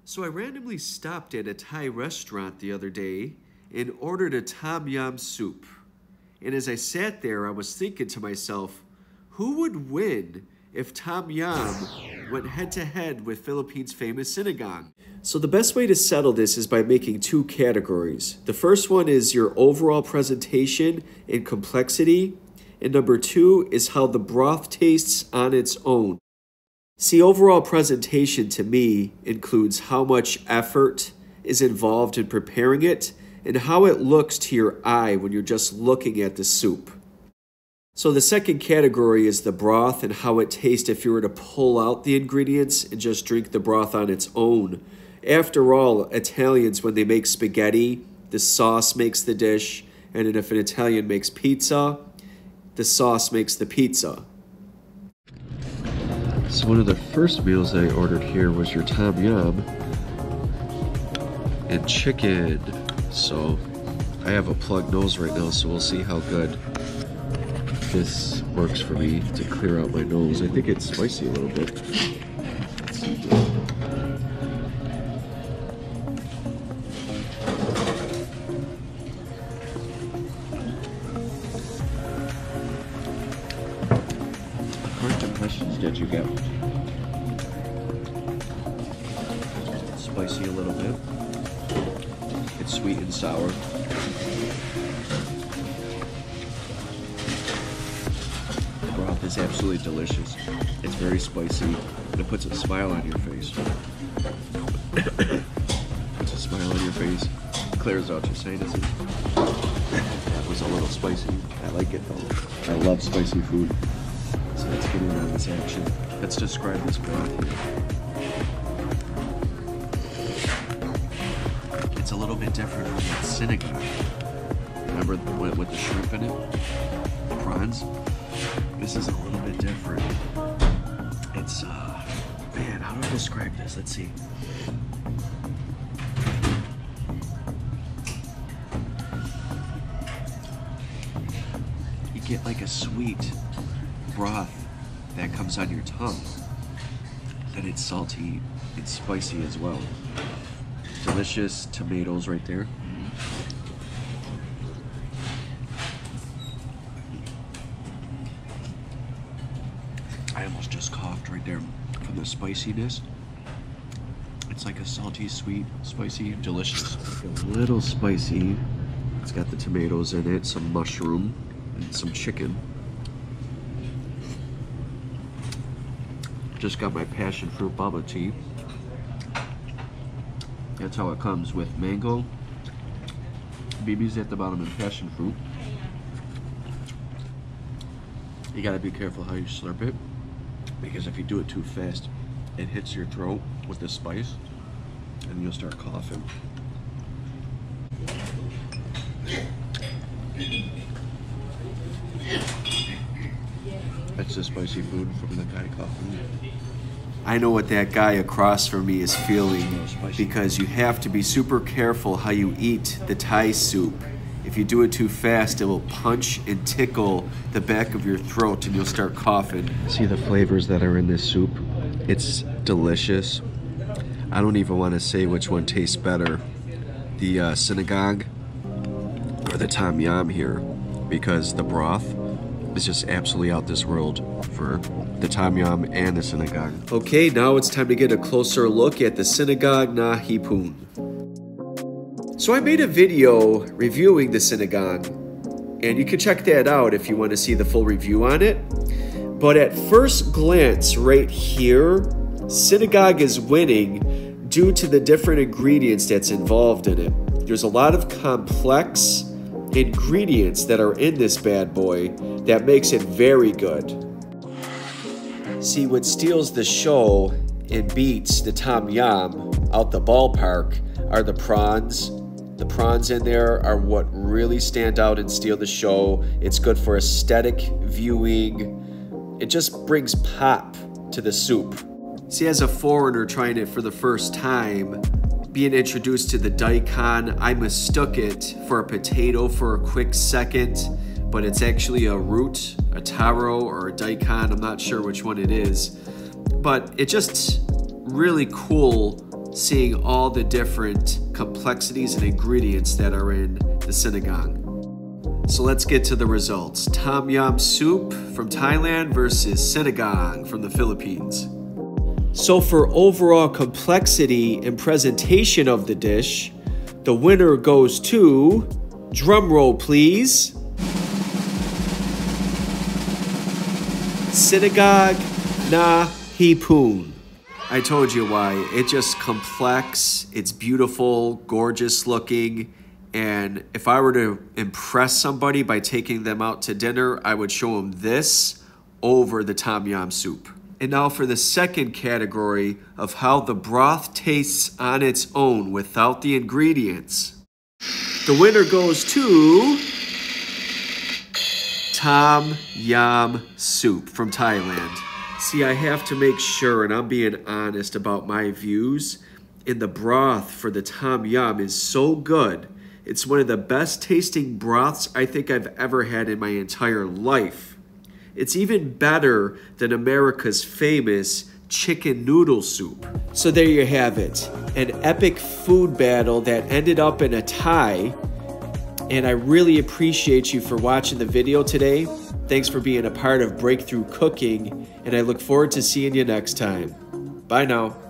So I randomly stopped at a Thai restaurant the other day and ordered a tom yum soup. And as I sat there, I was thinking to myself, who would win if tom yum went head-to-head with Philippines' famous sinigang? So the best way to settle this is by making two categories. The first one is your overall presentation and complexity, and number two is how the broth tastes on its own. See, overall presentation to me includes how much effort is involved in preparing it and how it looks to your eye when you're just looking at the soup. So the second category is the broth and how it tastes if you were to pull out the ingredients and just drink the broth on its own. After all, Italians, when they make spaghetti, the sauce makes the dish, and if an Italian makes pizza, the sauce makes the pizza. So one of the first meals I ordered here was your tom yum and chicken. So I have a plugged nose right now, so we'll see how good this works for me to clear out my nose. I think it's spicy a little bit. Let's see. First impressions did you get? Spicy a little bit. It's sweet and sour. The broth is absolutely delicious. It's very spicy, and it puts a smile on your face. Puts a smile on your face, clears out your sinuses. That was a little spicy. I like it though. I love spicy food. So let's get in on this action. Let's describe this broth here. It's a little bit different from that sinigang. Remember with the shrimp in it? The prawns? This is a little bit different. It's, man, how do I describe this? Let's see. You get like a sweet broth that comes on your tongue. Then it's salty, it's spicy as well. Delicious tomatoes right there. I almost just coughed right there from the spiciness. It's like a salty, sweet, spicy, delicious. A little spicy. It's got the tomatoes in it, some mushroom, and some chicken. Just got my passion fruit bubble tea. That's how it comes with mango, BB's at the bottom, and passion fruit. You gotta be careful how you slurp it, because if you do it too fast, it hits your throat with the spice, and you'll start coughing. That's the spicy food from the guy coughing. I know what that guy across from me is feeling, because you have to be super careful how you eat the Thai soup. If you do it too fast, it will punch and tickle the back of your throat and you'll start coughing. See the flavors that are in this soup? It's delicious. I don't even want to say which one tastes better, the sinigang or the tom yum here, because the broth is just absolutely out this world for the tom yum and the sinigang. Okay, now it's time to get a closer look at the sinigang na hipon. So I made a video reviewing the sinigang, and you can check that out if you want to see the full review on it. But at first glance right here, sinigang is winning due to the different ingredients that's involved in it. There's a lot of complex ingredients that are in this bad boy that makes it very good. See, what steals the show and beats the tom yum out the ballpark are the prawns. The prawns in there are what really stand out and steal the show. It's good for aesthetic viewing. It just brings pop to the soup. See, as a foreigner trying it for the first time, being introduced to the daikon, I mistook it for a potato for a quick second, but it's actually a root, a taro, or a daikon. I'm not sure which one it is, but it's just really cool seeing all the different complexities and ingredients that are in the sinigang. So let's get to the results. Tom Yum soup from Thailand versus sinigang from the Philippines. So for overall complexity and presentation of the dish, the winner goes to, drum roll please, Sinigang na Hipon. I told you why. It's just complex, it's beautiful, gorgeous looking, and if I were to impress somebody by taking them out to dinner, I would show them this over the Tom Yum soup. And now for the second category of how the broth tastes on its own without the ingredients. The winner goes to Tom Yum soup from Thailand. See, I have to make sure, and I'm being honest about my views, and the broth for the Tom Yum is so good. It's one of the best tasting broths I think I've ever had in my entire life. It's even better than America's famous chicken noodle soup. So there you have it, an epic food battle that ended up in a tie. And I really appreciate you for watching the video today. Thanks for being a part of Breakthrough Cooking, and I look forward to seeing you next time. Bye now.